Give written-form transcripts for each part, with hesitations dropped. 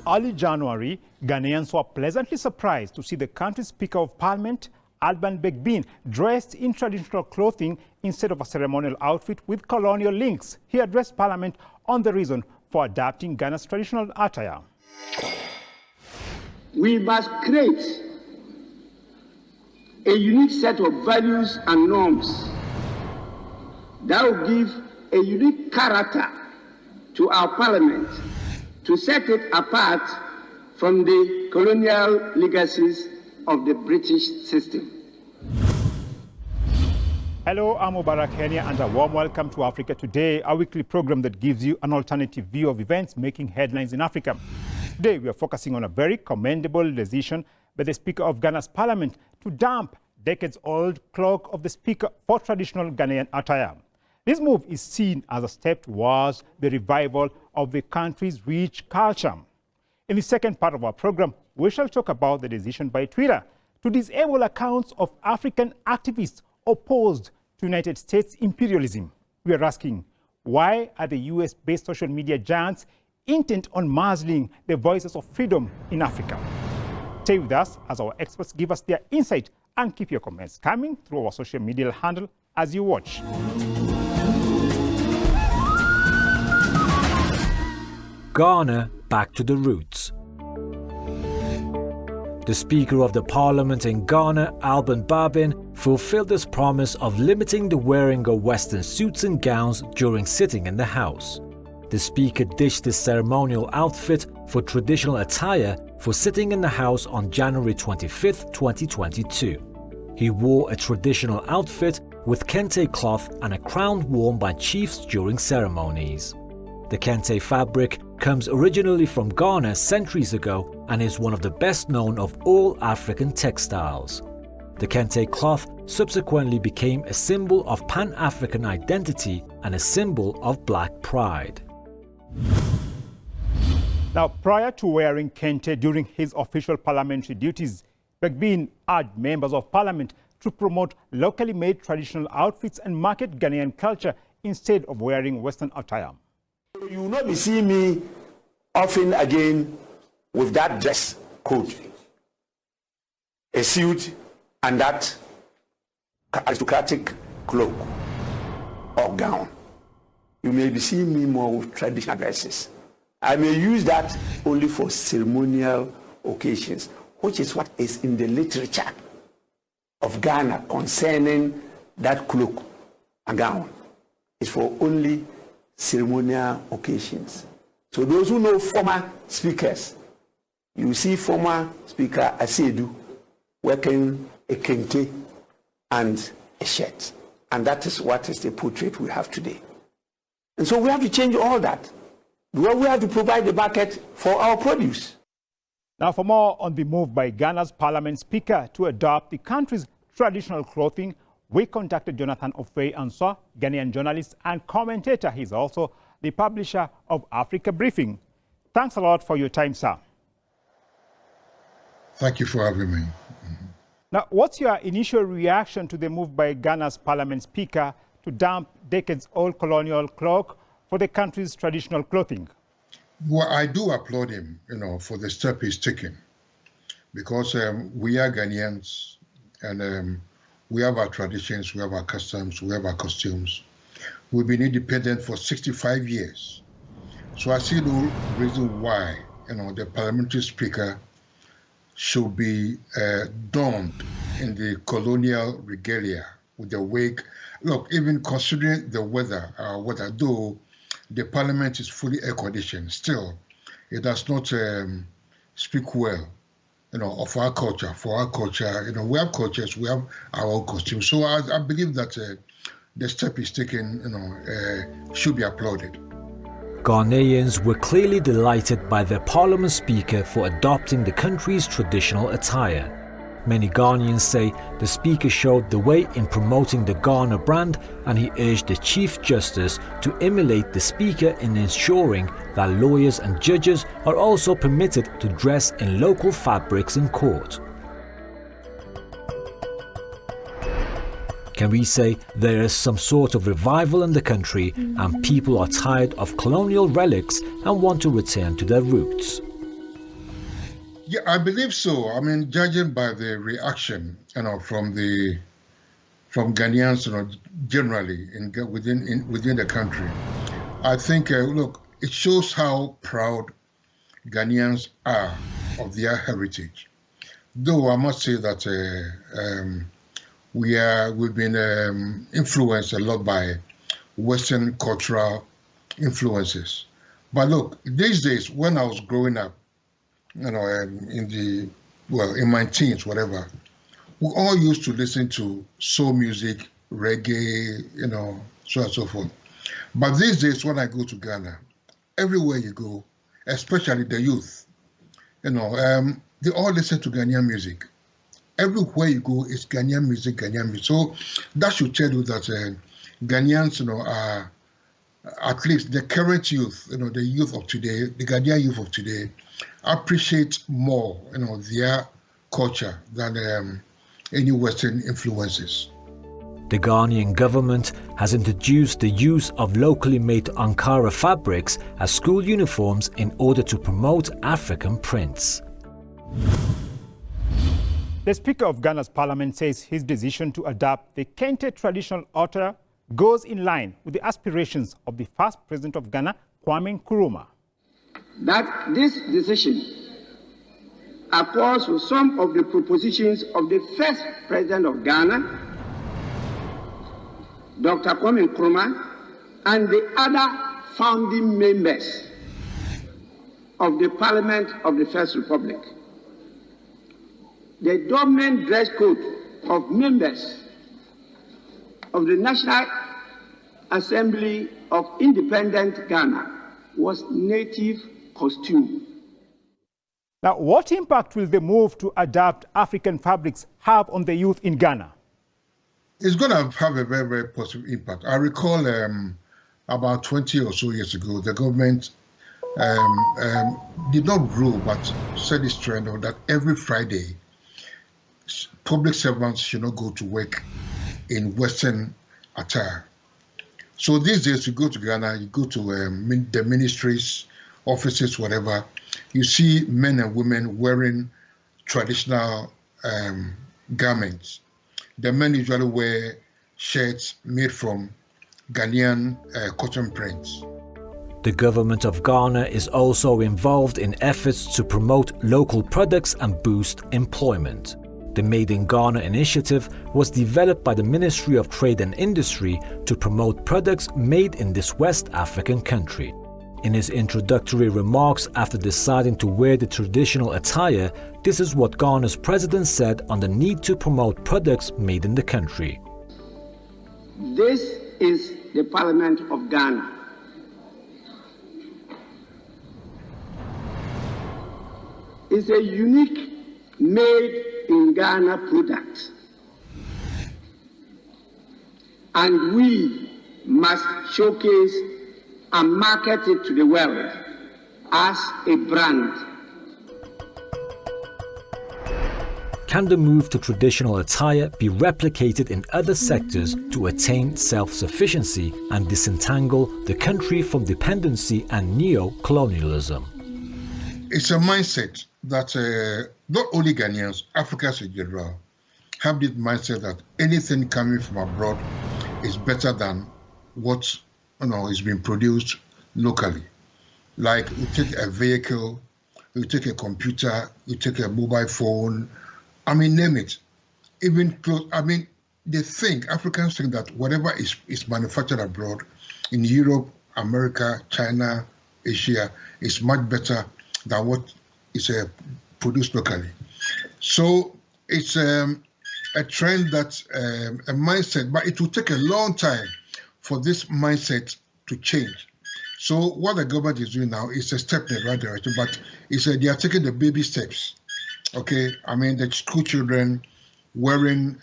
early January, Ghanaians were pleasantly surprised to see the country's Speaker of Parliament, Alban Begbin, dressed in traditional clothing instead of a ceremonial outfit with colonial links. He addressed Parliament on the reason for adapting Ghana's traditional attire. We must create a unique set of values and norms that will give a unique character to our Parliament to set it apart from the colonial legacies of the British system. Hello, I'm Mubarak Kenya, and a warm welcome to Africa Today, a weekly program that gives you an alternative view of events making headlines in Africa. Today, we are focusing on a very commendable decision by the Speaker of Ghana's Parliament to dump decades-old cloak of the Speaker for traditional Ghanaian attire. This move is seen as a step towards the revival of the country's rich culture. In the second part of our program, we shall talk about the decision by Twitter to disable accounts of African activists opposed to United States imperialism. We are asking, why are the US-based social media giants intent on muzzling the voices of freedom in Africa? Stay with us as our experts give us their insight, and keep your comments coming through our social media handle as you watch. Ghana back to the roots. The Speaker of the Parliament in Ghana, Alban Begbin, fulfilled his promise of limiting the wearing of Western suits and gowns during sitting in the House. The Speaker ditched his ceremonial outfit for traditional attire for sitting in the House on January 25, 2022. He wore a traditional outfit with kente cloth and a crown worn by chiefs during ceremonies. The kente fabric comes originally from Ghana centuries ago and is one of the best known of all African textiles. The kente cloth subsequently became a symbol of Pan-African identity and a symbol of black pride. Now, prior to wearing kente during his official parliamentary duties, Begbin urged members of parliament to promote locally made traditional outfits and market Ghanaian culture instead of wearing Western attire. You will not be seeing me often again with that dress code, a suit, and that aristocratic cloak or gown. You may be seeing me more with traditional dresses. I may use that only for ceremonial occasions, which is what is in the literature of Ghana concerning that cloak and gown. It's for only ceremonial occasions. So those who know former speakers, you see former Speaker Asedu wearing a kente and a shirt. And that is what is the portrait we have today. And so we have to change all that. We have to provide the market for our produce. Now, for more on the move by Ghana's Parliament Speaker to adopt the country's traditional clothing, we contacted Jonathan Ofei-Ansah, Ghanaian journalist and commentator. He's also the publisher of Africa Briefing. Thanks a lot for your time, sir. Thank you for having me. Now, what's your initial reaction to the move by Ghana's Parliament Speaker to dump decades-old colonial cloak for the country's traditional clothing? Well, I do applaud him, for the step he's taking, because we are Ghanaians, and we have our traditions, we have our customs, we have our costumes. We've been independent for 65 years. So I see no reason why, the parliamentary speaker should be donned in the colonial regalia with the wig. Look, even considering the weather, though the parliament is fully air-conditioned, still, it does not speak well, of our culture. For our culture, we have cultures, we have our own costumes. So I believe that the step is taken, should be applauded. Ghanaians were clearly delighted by their Parliament Speaker for adopting the country's traditional attire. Many Ghanaians say the Speaker showed the way in promoting the Ghana brand, and he urged the Chief Justice to emulate the Speaker in ensuring that lawyers and judges are also permitted to dress in local fabrics in court. Can we say there is some sort of revival in the country and people are tired of colonial relics and want to return to their roots? Yeah, I believe so. I mean, judging by the reaction, from Ghanaians, generally within the country, I think look, it shows how proud Ghanaians are of their heritage. Though I must say that we've been influenced a lot by Western cultural influences. But look, these days, when I was growing up, in my teens, whatever, we all used to listen to soul music, reggae, so on and so forth. But these days, when I go to Ghana, everywhere you go, especially the youth, they all listen to Ghanaian music. Everywhere you go, it's Ghanaian music, Ghanaian music. So that should tell you that Ghanaians, are at least the current youth, the youth of today, the Ghanaian youth of today, appreciate more, their culture than any Western influences. The Ghanaian government has introduced the use of locally made Ankara fabrics as school uniforms in order to promote African prints. The Speaker of Ghana's Parliament says his decision to adopt the Kente traditional attire goes in line with the aspirations of the first President of Ghana, Kwame Nkrumah. That this decision accords with some of the propositions of the first President of Ghana, Dr. Kwame Nkrumah, and the other founding members of the Parliament of the First Republic. The dominant dress code of members of the National Assembly of Independent Ghana was native costume. Now, what impact will the move to adopt African fabrics have on the youth in Ghana? It's going to have a very, very positive impact. I recall about 20 or so years ago, the government did not rule, but set this trend that every Friday, public servants should not go to work in Western attire. So these days, you go to Ghana, you go to the ministries, offices, whatever, you see men and women wearing traditional garments. The men usually wear shirts made from Ghanaian cotton prints. The government of Ghana is also involved in efforts to promote local products and boost employment. The Made in Ghana initiative was developed by the Ministry of Trade and Industry to promote products made in this West African country. In his introductory remarks after deciding to wear the traditional attire, this is what Ghana's president said on the need to promote products made in the country. This is the Parliament of Ghana. It's a unique made in Ghana product. And we must showcase and market it to the world as a brand. Can the move to traditional attire be replicated in other sectors to attain self-sufficiency and disentangle the country from dependency and neo-colonialism? It's a mindset that not only Ghanaians, Africans in general, have this mindset that anything coming from abroad is better than what is being produced locally. Like you take a vehicle, you take a computer, you take a mobile phone, name it. Even clothes, Africans think that whatever is manufactured abroad in Europe, America, China, Asia is much better than what is produced locally. So it's a trend that's a mindset, but it will take a long time for this mindset to change. So what the government is doing now is a step in the right direction, but they are taking the baby steps. Okay, the school children wearing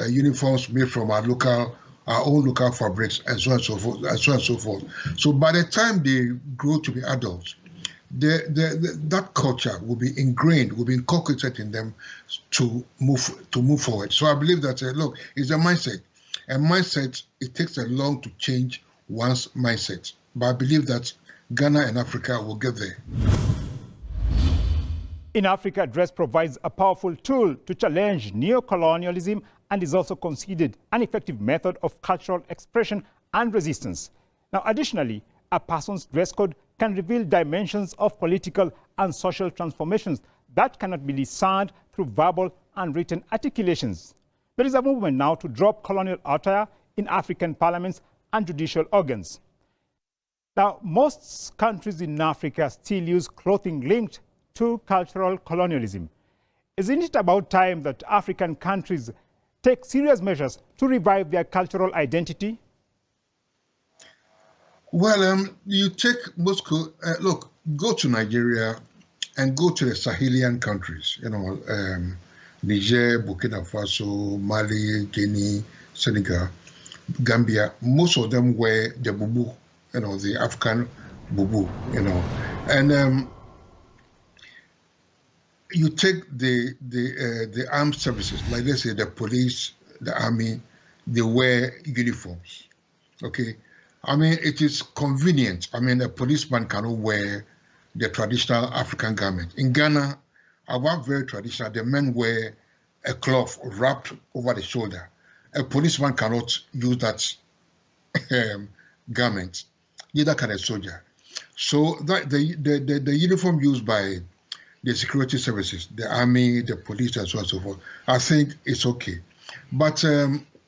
uniforms made from our own local fabrics, and so on and so forth, and so on and so forth. So by the time they grow to be adults, that culture will be ingrained, will be inculcated in them to move forward. So I believe that look, it's a mindset. A mindset, it takes a long to change one's mindset. But I believe that Ghana and Africa will get there. In Africa, dress provides a powerful tool to challenge neo-colonialism and is also considered an effective method of cultural expression and resistance. Now, additionally, a person's dress code can reveal dimensions of political and social transformations that cannot be discerned through verbal and written articulations. There is a movement now to drop colonial attire in African parliaments and judicial organs. Now, most countries in Africa still use clothing linked to cultural colonialism. Isn't it about time that African countries take serious measures to revive their cultural identity? Well, you take Moscow, look, go to Nigeria and go to the Sahelian countries, Niger, Burkina Faso, Mali, Guinea, Senegal, Gambia. Most of them wear the bubu, the African bubu, and you take the armed services, like let's say the police, the army, they wear uniforms, okay? I mean, it is convenient. I mean, a policeman cannot wear the traditional African garment. In Ghana, our very traditional, the men wear a cloth wrapped over the shoulder. A policeman cannot use that garment, neither can a soldier. So that the uniform used by the security services, the army, the police, and so on and so forth, I think it's okay. But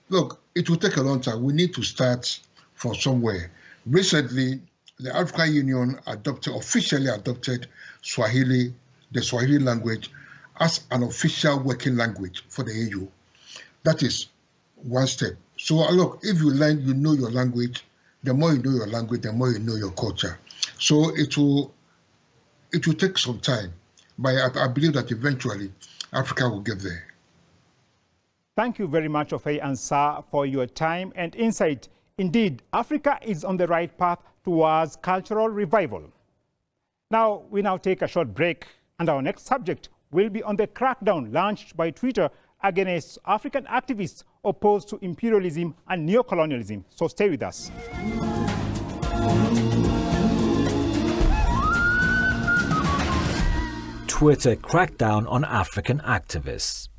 look, it will take a long time. We need to start from somewhere. Recently, the African Union officially adopted Swahili, the Swahili language, as an official working language for the AU. That is one step. So look, if you know your language, the more you know your language, the more you know your culture. So it will take some time, but I believe that eventually Africa will get there. Thank you very much, Ofei Ansah, for your time and insight. Indeed, Africa is on the right path towards cultural revival. Now, we take a short break, and our next subject will be on the crackdown launched by Twitter against African activists opposed to imperialism and neocolonialism. So stay with us. Twitter crackdown on African activists.